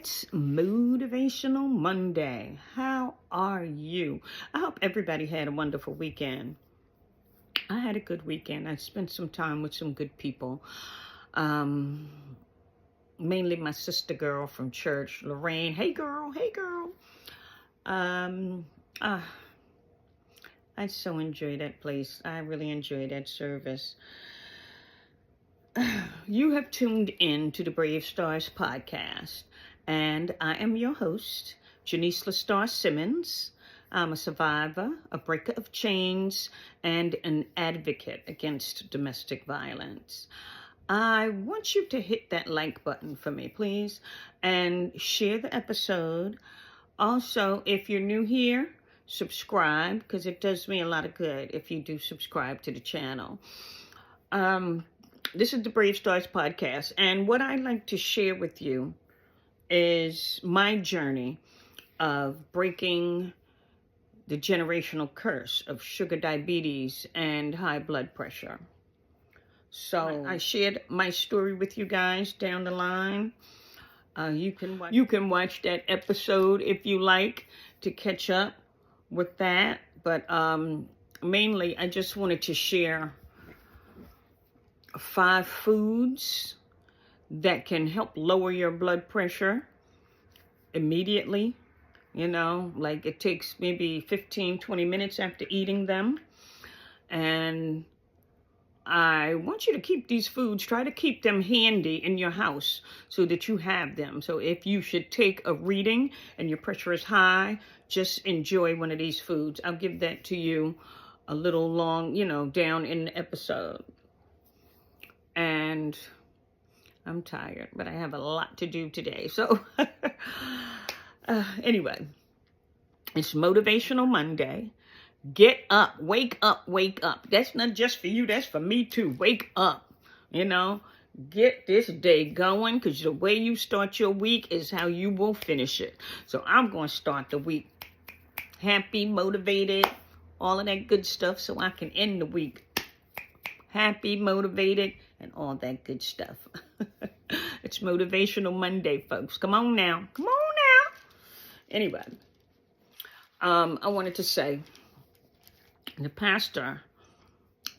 It's Motivational Monday. How are you? I hope everybody had a wonderful weekend. I had a good weekend. I spent some time with some good people. Mainly my sister girl from church, Lorraine. Hey girl, hey girl. I so enjoyed that place. I really enjoyed that service. You have tuned in to the Brave Stars podcast, and I am your host, Janice LaStar Simmons. I'm a survivor, a breaker of chains, and an advocate against domestic violence. I want you to hit that like button for me, please, and share the episode. Also, if you're new here, subscribe, because it does me a lot of good if you do subscribe to the channel. This is the Brave Stars podcast, and what I'd like to share with you is my journey of breaking the generational curse of sugar diabetes and high blood pressure. So I shared my story with you guys down the line. You can watch that episode if you like to catch up with that. But mainly, I just wanted to share 5 foods that can help lower your blood pressure immediately. You know, like it takes maybe 15, 20 minutes after eating them. And I want you to keep these foods, try to keep them handy in your house so that you have them. So if you should take a reading and your pressure is high, just enjoy one of these foods. I'll give that to you a little long, down in the episode. And I'm tired, but I have a lot to do today. So anyway, it's Motivational Monday. Get up, wake up, wake up. That's not just for you, that's for me too. Wake up, get this day going, because the way you start your week is how you will finish it. So I'm going to start the week happy, motivated, all of that good stuff, so I can end the week happy, motivated, and all that good stuff. It's Motivational Monday, folks. Come on now. Come on now. Anyway, I wanted to say, the pastor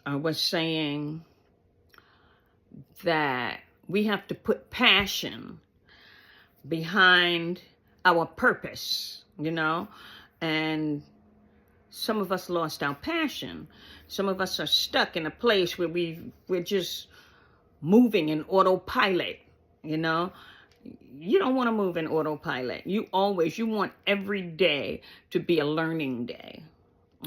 was saying that we have to put passion behind our purpose, and some of us lost our passion. Some of us are stuck in a place where we're just moving in autopilot, You don't want to move in autopilot. You want every day to be a learning day.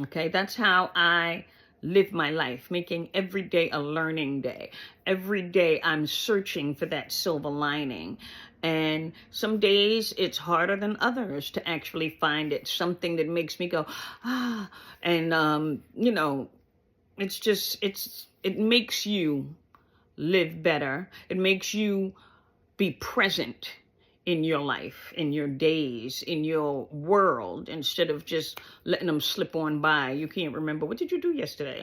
Okay, that's how I live my life, making every day a learning day. Every day I'm searching for that silver lining. And some days it's harder than others to actually find it, something that makes me go, and, it makes you live better. It makes you be present in your life, in your days, in your world, instead of just letting them slip on by. You can't remember, what did you do yesterday?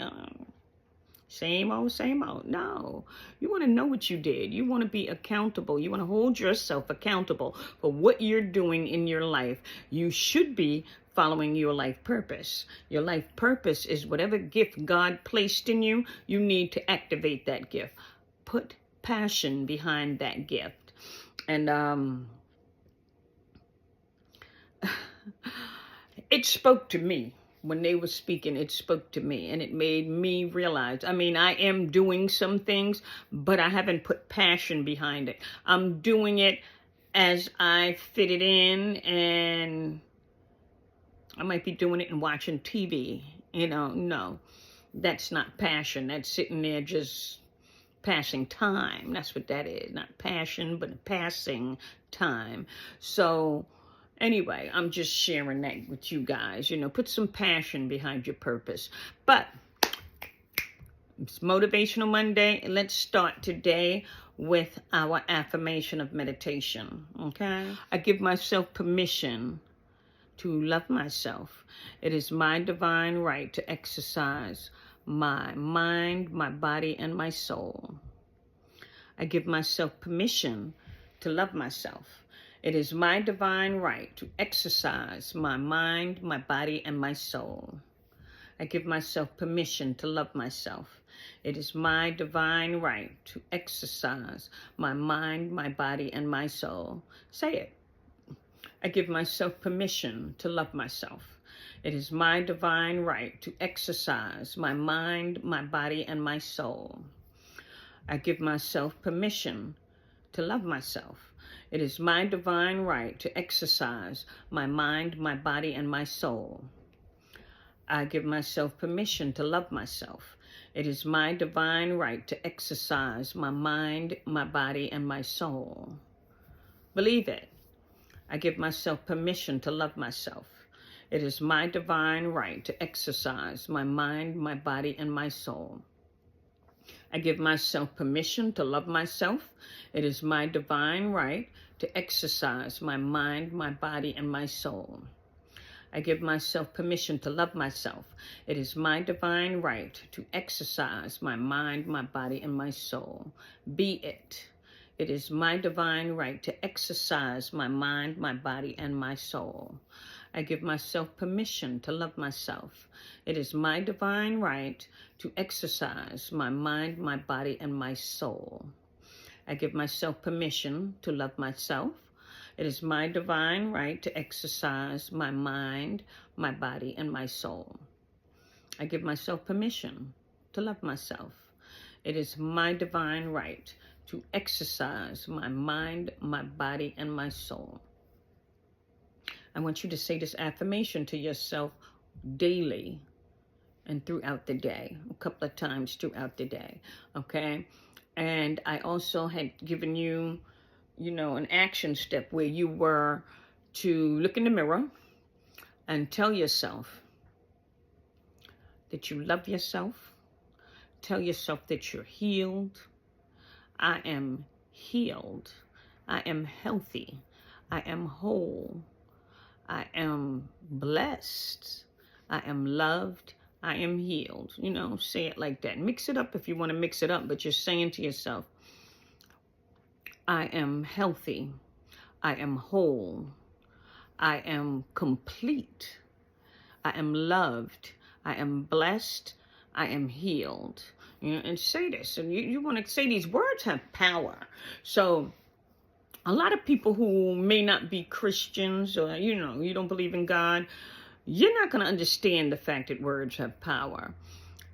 Same old, same old. No, you want to know what you did. You want to be accountable. You want to hold yourself accountable for what you're doing in your life. You should be following your life purpose. Your life purpose is whatever gift God placed in you, you need to activate that gift. Put passion behind that gift. And it spoke to me. When they were speaking, it spoke to me, and it made me realize, I am doing some things, but I haven't put passion behind it. I'm doing it as I fit it in, and I might be doing it and watching TV. No, that's not passion. That's sitting there just passing time. That's what that is. Not passion, but passing time. So anyway, I'm just sharing that with you guys. Put some passion behind your purpose. But it's Motivational Monday. Let's start today with our affirmation of meditation. Okay? I give myself permission to love myself. It is my divine right to exercise my mind, my body, and my soul. I give myself permission to love myself. It is my divine right to exercise my mind, my body, and my soul. I give myself permission to love myself. It is my divine right to exercise my mind, my body, and my soul. Say it. I give myself permission to love myself. It is my divine right to exercise my mind, my body, and my soul. I give myself permission to love myself. It is my divine right to exercise my mind, my body, and my soul. I give myself permission to love myself. It is my divine right to exercise my mind, my body, and my soul. Believe it. I give myself permission to love myself. It is my divine right to exercise my mind, my body, and my soul. I give myself permission to love myself. It is my divine right to exercise my mind, my body, and my soul. I give myself permission to love myself. It is my divine right to exercise my mind, my body, and my soul. Be it. It is my divine right to exercise my mind, my body, and my soul. I give myself permission to love myself. It is my divine right to exercise my mind, my body, and my soul. I give myself permission to love myself. It is my divine right to exercise my mind, my body, and my soul. I give myself permission to love myself. It is my divine right to exercise my mind, my body, and my soul. I want you to say this affirmation to yourself daily and throughout the day, a couple of times throughout the day, okay? And I also had given you, an action step where you were to look in the mirror and tell yourself that you love yourself. Tell yourself that you're healed. I am healed. I am healthy. I am whole. I am blessed. I am loved. I am healed. Say it like that. Mix it up if you want to mix it up, but you're saying to yourself, I am healthy. I am whole. I am complete. I am loved. I am blessed. I am healed. And say this. And you want to say these words have power. So a lot of people who may not be Christians or, you don't believe in God, you're not going to understand the fact that words have power.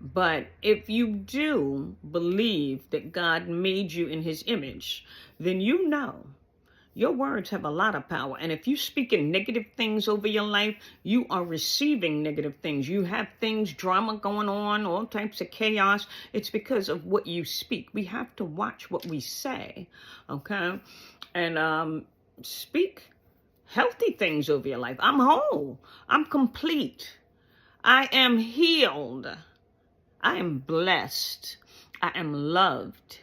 But if you do believe that God made you in his image, then you know your words have a lot of power. And if you speak in negative things over your life, you are receiving negative things. You have things, drama going on, all types of chaos. It's because of what you speak. We have to watch what we say, okay? And speak healthy things over your life. I'm whole. I'm complete. I am healed. I am blessed. I am loved.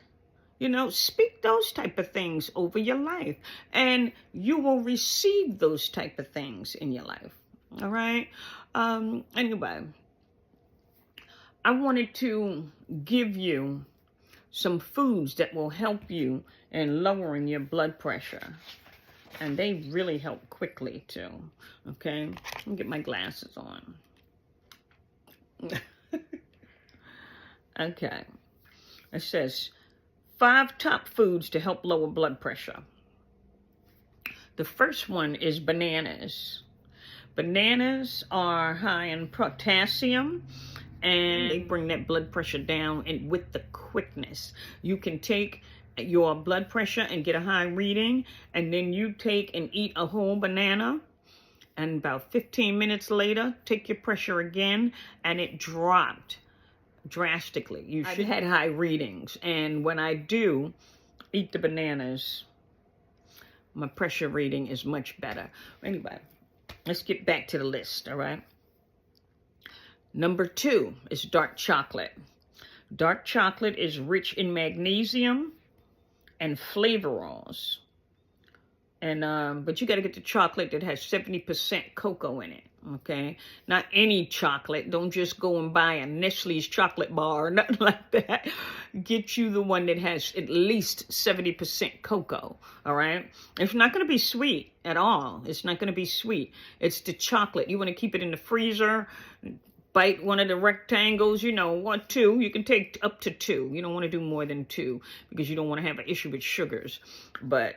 Speak those type of things over your life, and you will receive those type of things in your life. All right. Anyway, I wanted to give you some foods that will help you in lowering your blood pressure. And they really help quickly too. Okay. Let me get my glasses on. Okay. It says 5 top foods to help lower blood pressure. The first one is bananas. Bananas are high in potassium, and they bring that blood pressure down and with the quickness. You can take your blood pressure and get a high reading, and then you take and eat a whole banana, and about 15 minutes later, take your pressure again, and it dropped drastically. You should have had high readings, and when I do eat the bananas, my pressure reading is much better. Anyway, let's get back to the list, all right? Number 2 is dark chocolate. Dark chocolate is rich in magnesium and flavorals. And but you got to get the chocolate that has 70% cocoa in it, okay? Not any chocolate. Don't just go and buy a Nestle's chocolate bar or nothing like that. get you the one that has at least 70% cocoa, all right? It's not going to be sweet at all. It's not going to be sweet. It's the chocolate. You want to keep it in the freezer, bite one of the rectangles, you know, 1, 2. You can take up to 2. You don't want to do more than 2 because you don't want to have an issue with sugars. But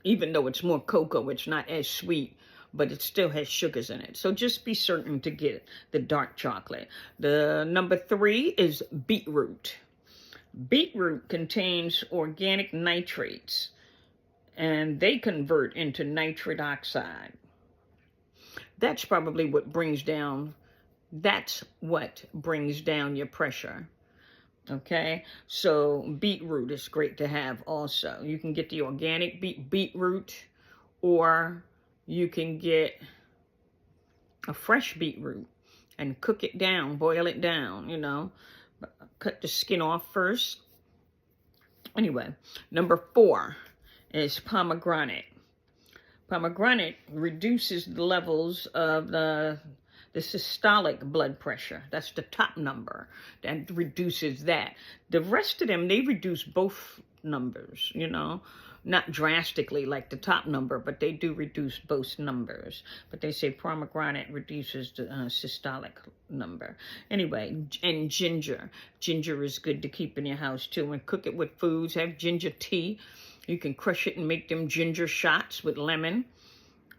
even though it's more cocoa, it's not as sweet, but it still has sugars in it. So just be certain to get the dark chocolate. The number 3 is beetroot. Beetroot contains organic nitrates, and they convert into nitric oxide. That's probably what brings down, your pressure. Okay, so beetroot is great to have also. You can get the organic beetroot, or you can get a fresh beetroot and cook it down, boil it down, you know. Cut the skin off first. Anyway, number 4 is pomegranate. Pomegranate reduces the levels of the systolic blood pressure. That's the top number. That reduces that. The rest of them, they reduce both numbers, you know. Not drastically like the top number, but they do reduce both numbers. But they say pomegranate reduces the systolic number. Anyway, and ginger. Ginger is good to keep in your house too. And cook it with foods. Have ginger tea. You can crush it and make them ginger shots with lemon.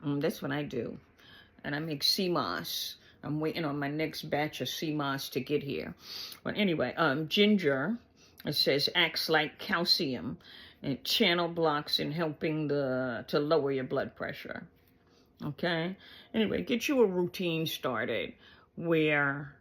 That's what I do. And I make sea moss. I'm waiting on my next batch of sea moss to get here. But anyway, ginger, it says, acts like calcium. And channel blocks in helping to lower your blood pressure. Okay? Anyway, get you a routine started where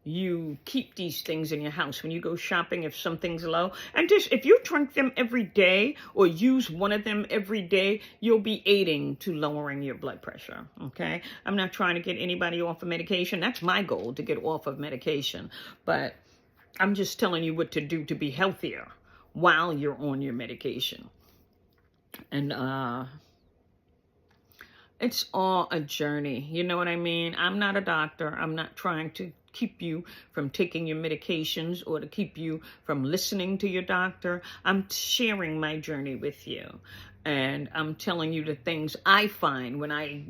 you keep these things in your house when you go shopping if something's low. And just, if you drink them every day or use one of them every day, you'll be aiding to lowering your blood pressure. Okay? I'm not trying to get anybody off of medication. That's my goal, to get off of medication. But I'm just telling you what to do to be healthier while you're on your medication. And it's all a journey. You know what I mean? I'm not a doctor. I'm not trying to keep you from taking your medications or to keep you from listening to your doctor. I'm sharing my journey with you. And I'm telling you the things I find when I,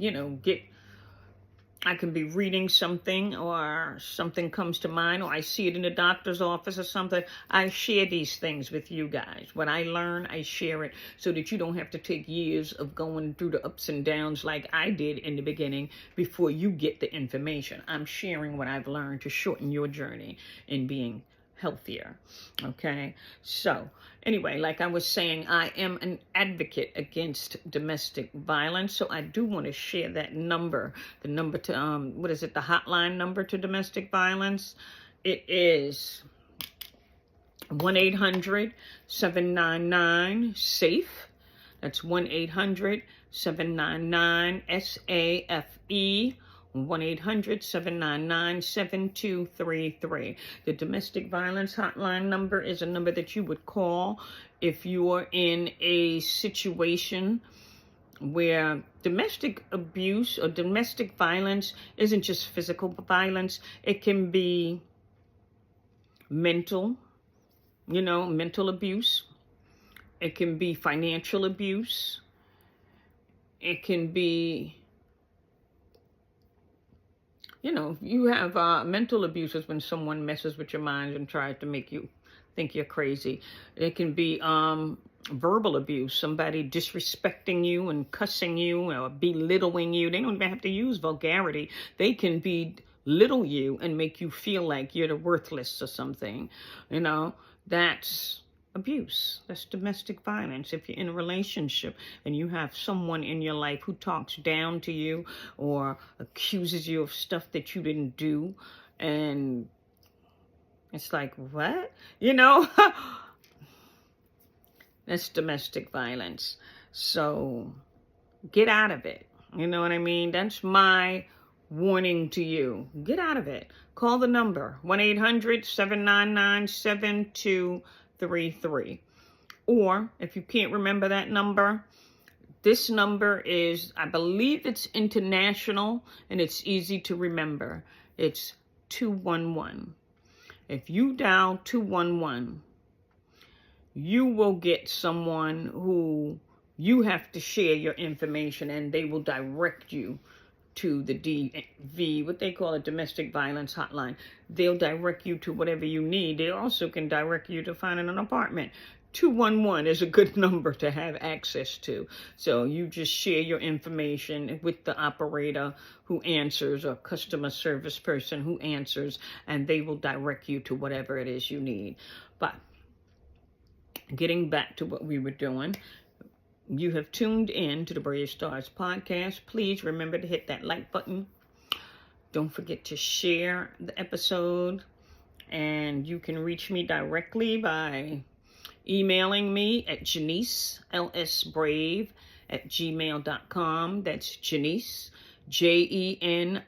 I can be reading something or something comes to mind, or I see it in the doctor's office or something. I share these things with you guys. When I learn, I share it so that you don't have to take years of going through the ups and downs like I did in the beginning before you get the information. I'm sharing what I've learned to shorten your journey in being healthier. Okay, so anyway, like I was saying, I am an advocate against domestic violence, so I do want to share that number, the number to the hotline number to domestic violence. It is 1-800-799-SAFE. That's 1-800-799-SAFE. 1-800-799-7233. The domestic violence hotline number is a number that you would call if you are in a situation where domestic abuse or domestic violence isn't just physical violence. It can be mental abuse. It can be financial abuse. It can be, you have mental abuse is when someone messes with your mind and tries to make you think you're crazy. It can be verbal abuse, somebody disrespecting you and cussing you or belittling you. They don't even have to use vulgarity. They can belittle you and make you feel like you're worthless or something. That's abuse. That's domestic violence. If you're in a relationship and you have someone in your life who talks down to you or accuses you of stuff that you didn't do, and it's like, what? That's domestic violence. So get out of it. You know what I mean? That's my warning to you. Get out of it. Call the number 1-800-799-7233. Or if you can't remember that number, this number is, I believe it's international and it's easy to remember. It's 211. If you dial 211, you will get someone who you have to share your information, and they will direct you to the DV, what they call a domestic violence hotline. They'll direct you to whatever you need. They also can direct you to finding an apartment. 211 is a good number to have access to. So you just share your information with the operator who answers, or customer service person who answers, and they will direct you to whatever it is you need. But getting back to what we were doing, you have tuned in to the Brave Stars podcast. Please remember to hit that like button. Don't forget to share the episode. And you can reach me directly by emailing me at Janice, lsbrave@gmail.com. That's Janice, JENICELS,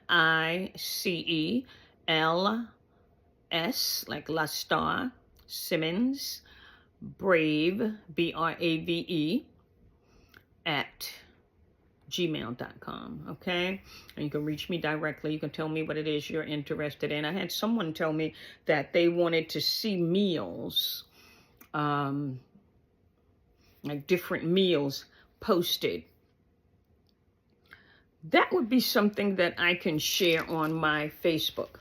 like La Star, Simmons, Brave, BRAVE, at gmail.com. Okay, and you can reach me directly. You can tell me what it is you're interested in. I had someone tell me that they wanted to see meals, like different meals posted. That would be something that I can share on my Facebook,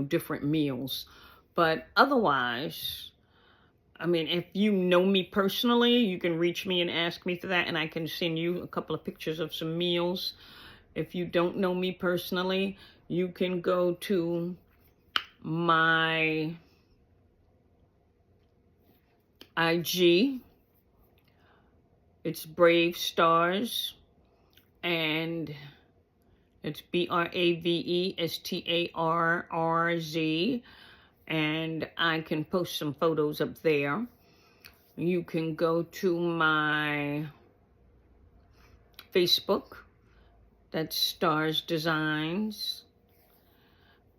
different meals. But otherwise, I mean, if you know me personally, you can reach me and ask me for that, and I can send you a couple of pictures of some meals. If you don't know me personally, you can go to my IG. It's Brave Stars, and it's BRAVESTARRZ. And I can post some photos up there. You can go to my Facebook. That's Stars Designs.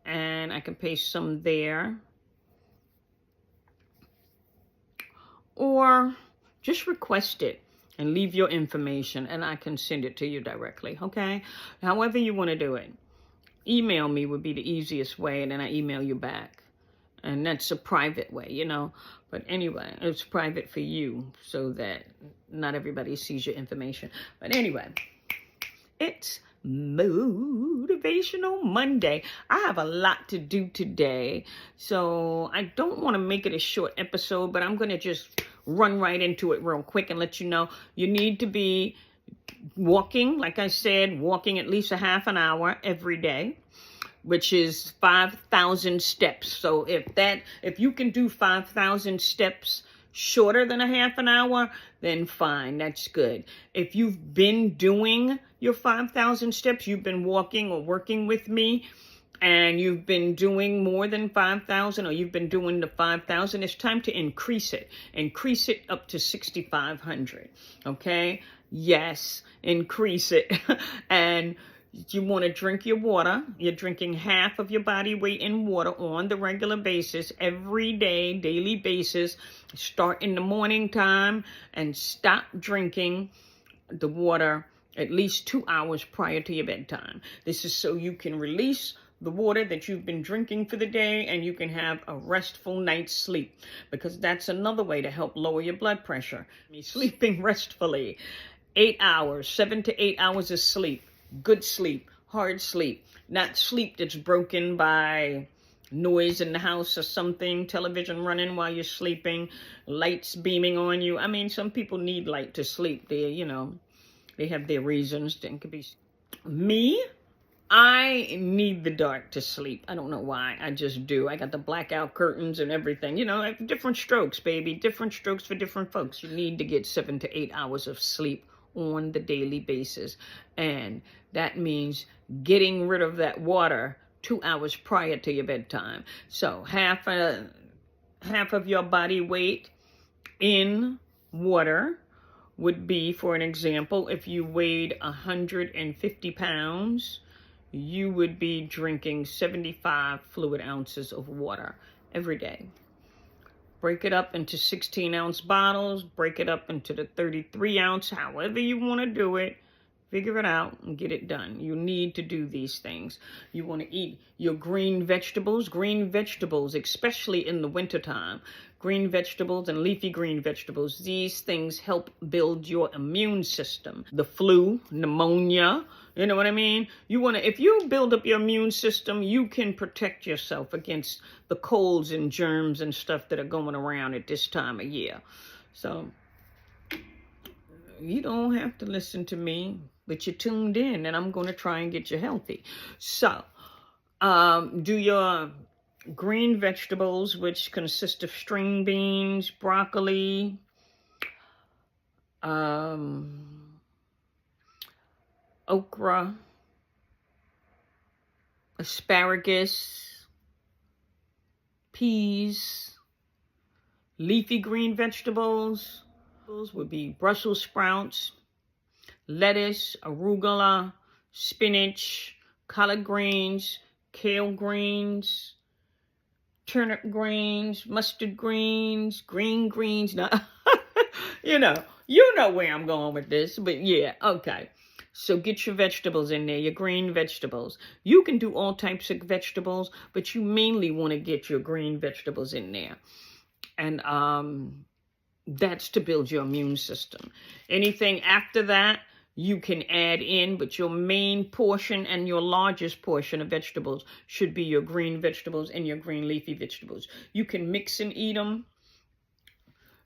And I can paste some there. Or just request it and leave your information, and I can send it to you directly, okay? However you want to do it. Email me would be the easiest way, and then I email you back. And that's a private way, But anyway, it's private for you so that not everybody sees your information. But anyway, it's Motivational Monday. I have a lot to do today, so I don't want to make it a short episode, but I'm going to just run right into it real quick and let you know you need to be walking, like I said, walking at least a half an hour every day, which is 5,000 steps. So if you can do 5,000 steps shorter than a half an hour, then fine, that's good. If you've been doing your 5,000 steps, you've been walking or working with me, and you've been doing more than 5,000, or you've been doing the 5,000, it's time to increase it. Increase it up to 6,500, okay? Yes, increase it. And you want to drink your water. You're drinking half of your body weight in water on the regular basis, every day, daily basis. Start in the morning time and stop drinking the water at least 2 hours prior to your bedtime. This is so you can release the water that you've been drinking for the day, and you can have a restful night's sleep, because that's another way to help lower your blood pressure. Sleeping restfully. 8 hours, 7 to 8 hours of sleep. Good sleep, hard sleep, not sleep that's broken by noise in the house or something, television running while you're sleeping, lights beaming on you. I mean, some people need light to sleep. They have their reasons. It could be me. I need the dark to sleep. I don't know why. I just do. I got the blackout curtains and everything. Different strokes, baby. Different strokes for different folks. You need to get 7 to 8 hours of sleep on the daily basis, and that means getting rid of that water 2 hours prior to your bedtime. So half of your body weight in water would be, for an example, if you weighed 150 pounds, you would be drinking 75 fluid ounces of water every day. Break it up into 16-ounce bottles. Break it up into the 33-ounce, however you want to do it. Figure it out and get it done. You need to do these things. You want to eat your green vegetables, especially in the wintertime. green vegetables and leafy green vegetables. These things help build your immune system. The flu, pneumonia, you know what I mean? If you build up your immune system, you can protect yourself against the colds and germs and stuff that are going around at this time of year. So you don't have to listen to me, but you're tuned in, and I'm going to try and get you healthy. So do your green vegetables, which consist of string beans, broccoli, okra, asparagus, peas. Leafy green vegetables would be Brussels sprouts, lettuce, arugula, spinach, collard greens, kale greens, turnip greens, mustard greens, green greens. Now, you know where I'm going with this, but yeah, okay. So get your vegetables in there, your green vegetables. You can do all types of vegetables, but you mainly want to get your green vegetables in there. And that's to build your immune system. Anything after that, you can add in, but your main portion and your largest portion of vegetables should be your green vegetables and your green leafy vegetables. You can mix and eat them.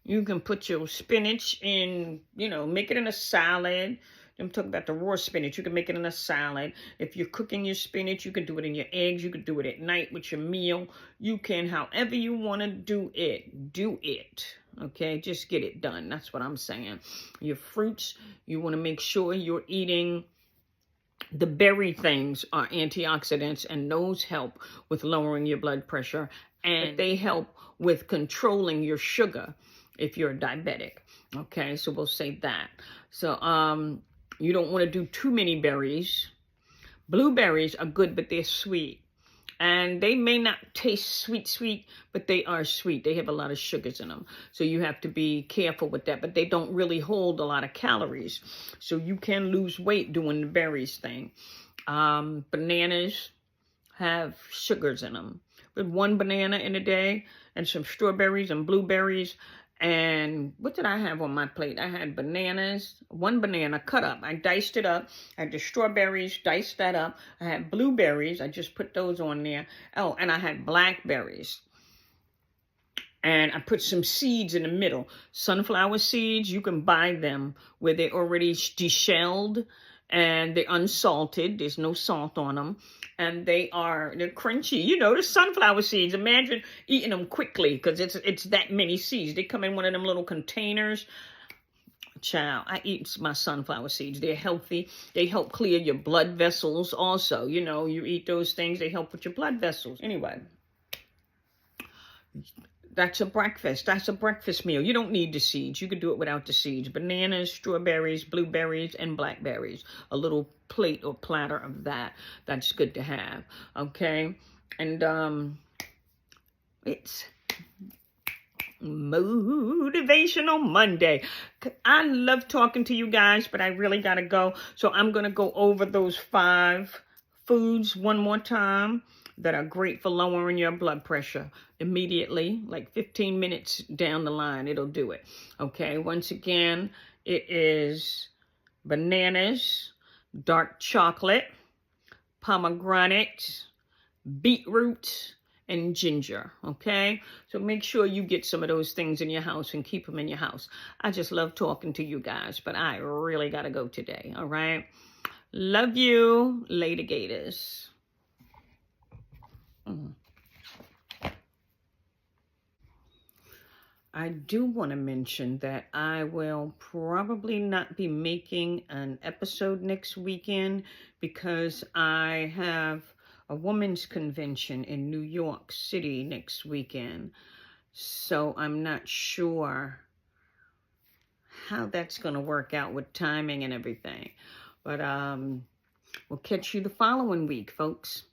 You can put your spinach in, make it in a salad. I'm talking about the raw spinach. You can make it in a salad. If you're cooking your spinach, you can do it in your eggs. You can do it at night with your meal. You can, however you want to do it, do it. Okay, just get it done. That's what I'm saying. Your fruits, you want to make sure you're eating. The berry things are antioxidants, and those help with lowering your blood pressure, and they help with controlling your sugar if you're diabetic. Okay, so we'll say that. So you don't want to do too many berries. Blueberries are good, but they're sweet. And they may not taste sweet, but they are sweet. They have a lot of sugars in them. So you have to be careful with that. But they don't really hold a lot of calories. So you can lose weight doing the berries thing. Bananas have sugars in them. With one banana in a day and some strawberries and blueberries. And what did I have on my plate? I had bananas, one banana cut up. I diced it up. I had the strawberries, diced that up. I had blueberries. I just put those on there. Oh, and I had blackberries. And I put some seeds in the middle. Sunflower seeds, you can buy them where they're already deshelled and they're unsalted. There's no salt on them. And they're crunchy. The sunflower seeds. Imagine eating them quickly because it's that many seeds. They come in one of them little containers. Child, I eat my sunflower seeds. They're healthy. They help clear your blood vessels also. You eat those things, they help with your blood vessels. Anyway, that's a breakfast. That's a breakfast meal. You don't need the seeds. You can do it without the seeds. Bananas, strawberries, blueberries, and blackberries. A little plate or platter of that. That's good to have. Okay? And it's Motivational Monday. I love talking to you guys, but I really got to go. So I'm going to go over those 5 foods one more time that are great for lowering your blood pressure immediately, like 15 minutes down the line, it'll do it. Okay, once again, it is bananas, dark chocolate, pomegranate, beetroot, and ginger. Okay, so make sure you get some of those things in your house and keep them in your house. I just love talking to you guys, but I really got to go today. All right, love you, later gators. I do want to mention that I will probably not be making an episode next weekend because I have a women's convention in New York City next weekend. So I'm not sure how that's going to work out with timing and everything. But we'll catch you the following week, folks.